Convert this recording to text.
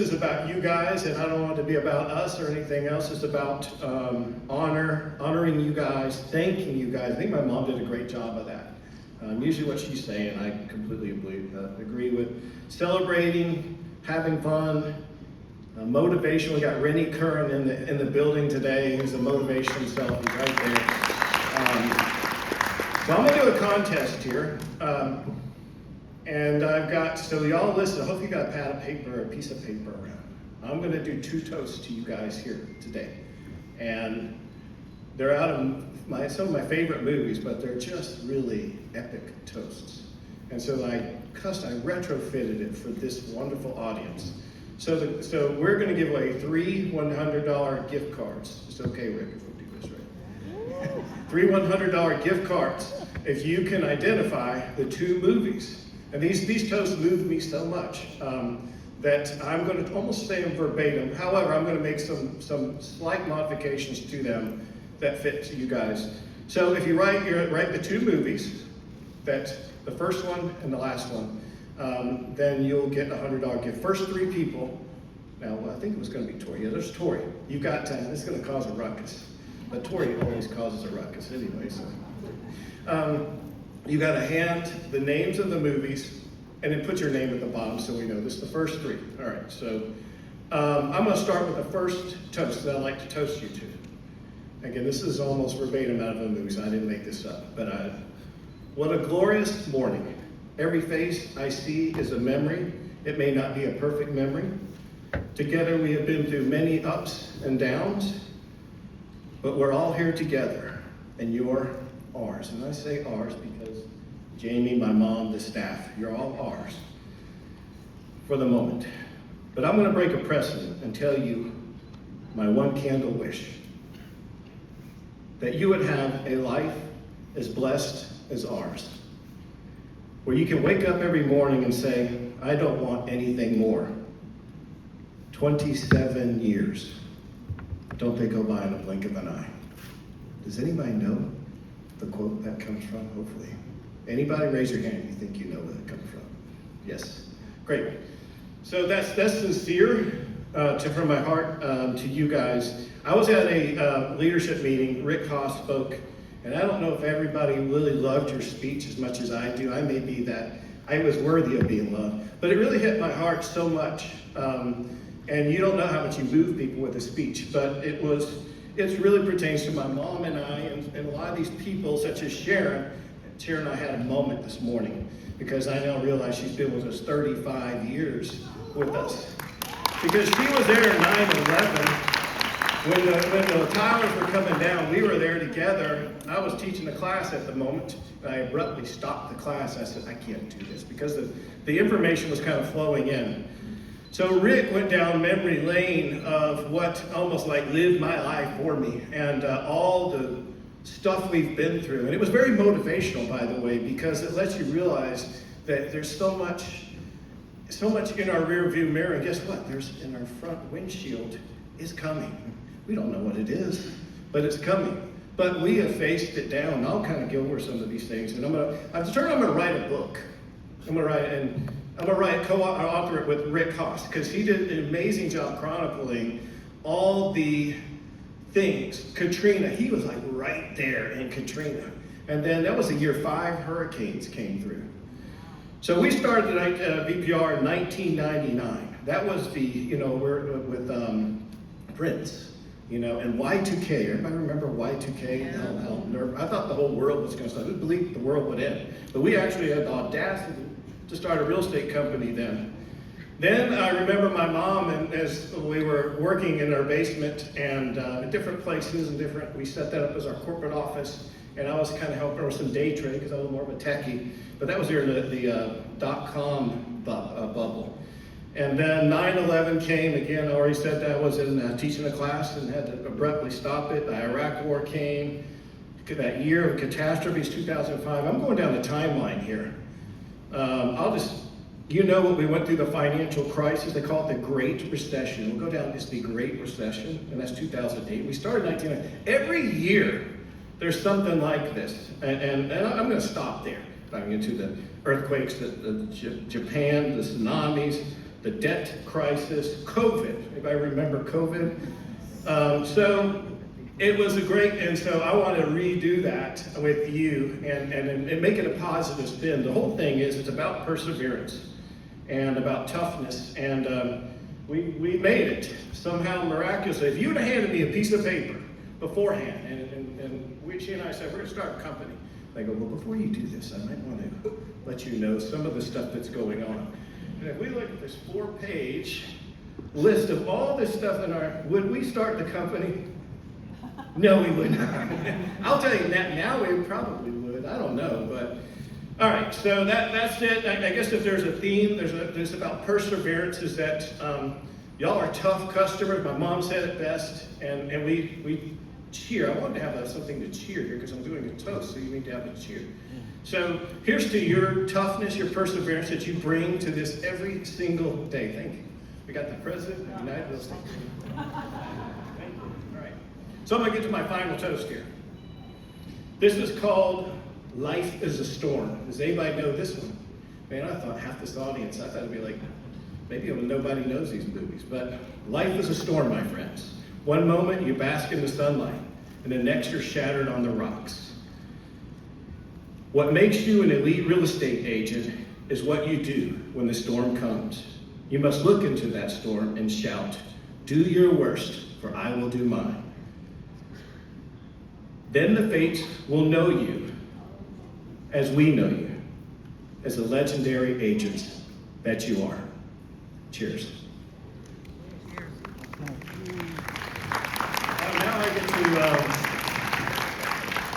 Is about you guys, and I don't want it to be about us or anything else. It's about honoring you guys, thanking you guys. I think my mom did a great job of that. Usually what she's saying, I completely agree with. Celebrating, having fun, motivation. We got Rennie Curran in the building today. He's a motivation himself. He's right there. So I'm going to do a contest here. And I've got, so y'all listen, I hope you got a pad of paper or a piece of paper around. I'm going to do 2 toasts to you guys here today. And they're out of some of my favorite movies, but they're just really epic toasts. And so I retrofitted it for this wonderful audience. So we're going to give away 3 $100 gift cards. It's okay, Rick, if we do this right. 3 $100 gift cards if you can identify the 2 movies. And these toasts moved me so much that I'm going to almost say them verbatim. However, I'm going to make some slight modifications to them that fit to you guys. So if you write the 2 movies, that the first one and the last one, then you'll get a $100 gift. First 3 people. Now I think it was going to be Tori. Yeah, there's Tori. You got this is going to cause a ruckus, but Tori always causes a ruckus anyway. So. You got to hand the names of the movies and then put your name at the bottom so we know this is the first 3. All right, so I'm going to start with the first toast that I'd like to toast you to. Again, this is almost verbatim out of the movies. I didn't make this up. But what a glorious morning. Every face I see is a memory. It may not be a perfect memory. Together we have been through many ups and downs, but we're all here together, and you're ours. And I say ours because Jamie, my mom, the staff, you're all ours for the moment. But I'm going to break a precedent and tell you my one candle wish. That you would have a life as blessed as ours. Where you can wake up every morning and say, I don't want anything more. 27 years. Don't they go by in a blink of an eye? Does anybody know the quote that comes from, hopefully? Anybody raise your hand if you think you know where it comes from? Yes, great. So that's sincere from my heart to you guys. I was at a leadership meeting. Rick Haas spoke, and I don't know if everybody really loved your speech as much as I do. I may be that I was worthy of being loved, but it really hit my heart so much. And you don't know how much you move people with a speech, but it really pertains to my mom and I, and a lot of these people, such as Sharon. Sharon and I had a moment this morning because I now realize she's been with us 35 years with us. Because she was there in 9/11 when the towers were coming down. We were there together. I was teaching a class at the moment. And I abruptly stopped the class. I said, I can't do this because the information was kind of flowing in. So Rick went down memory lane of what almost like lived my life for me and all the stuff we've been through. And it was very motivational, by the way, because it lets you realize that there's so much in our rear view mirror. And guess what? There's in our front windshield is coming. We don't know what it is, but it's coming. But we have faced it down. And I'll kind of go over some of these things. And I'm going to write a book. I'm going to co-author it with Rick Haas, because he did an amazing job chronicling all the things. Katrina, he was like right there in Katrina. And then that was the year 5 hurricanes came through. So we started at VPR in 1999. That was we're with Prince, and Y2K. Everybody remember Y2K? I thought the whole world was going to start. I didn't believe the world would end. But we actually had the audacity to start a real estate company then. Then I remember my mom, and as we were working in our basement and in different places and we set that up as our corporate office, and I was kind of helping her with some day trading because I was more of a techie. But that was during the .com bubble. And then 9/11 came again. I already said that I was in teaching a class and had to abruptly stop it. The Iraq War came. That year of catastrophes, 2005. I'm going down the timeline here. What we went through, the financial crisis. They call it the Great Recession. We'll go down as the Great Recession, and that's 2008. We started in 1990. Every year, there's something like this. And I'm going to stop there. Diving into the earthquakes, the Japan, the tsunamis, the debt crisis, COVID. Anybody remember COVID? So it was a great, and so I want to redo that with you and make it a positive spin. The whole thing is it's about perseverance and about toughness, and we made it somehow miraculously. If you would have handed me a piece of paper beforehand, and she and I said, we're going to start a company. I go, well, before you do this, I might want to let you know some of the stuff that's going on. And if we look at this 4-page list of all this stuff in our, would we start the company? No, we would not. I'll tell you that now we probably would. I don't know, but all right. So that's it. I guess if there's a theme, there's about perseverance. Is that y'all are tough customers. My mom said it best, and we cheer. I wanted to have something to cheer here because I'm doing a toast, so you need to have a cheer. So here's to your toughness, your perseverance that you bring to this every single day. Thank you. We got the president of the United Real Estate. Thank you. All right. So I'm going to get to my final toast here. This is called Life is a Storm. Does anybody know this one? Man, I thought half this audience, I thought it'd be like, maybe nobody knows these movies. But life is a storm, my friends. One moment you bask in the sunlight, and the next you're shattered on the rocks. What makes you an elite real estate agent is what you do when the storm comes. You must look into that storm and shout, do your worst, for I will do mine. Then the fates will know you as we know you, as the legendary agents that you are. Cheers. Now I get to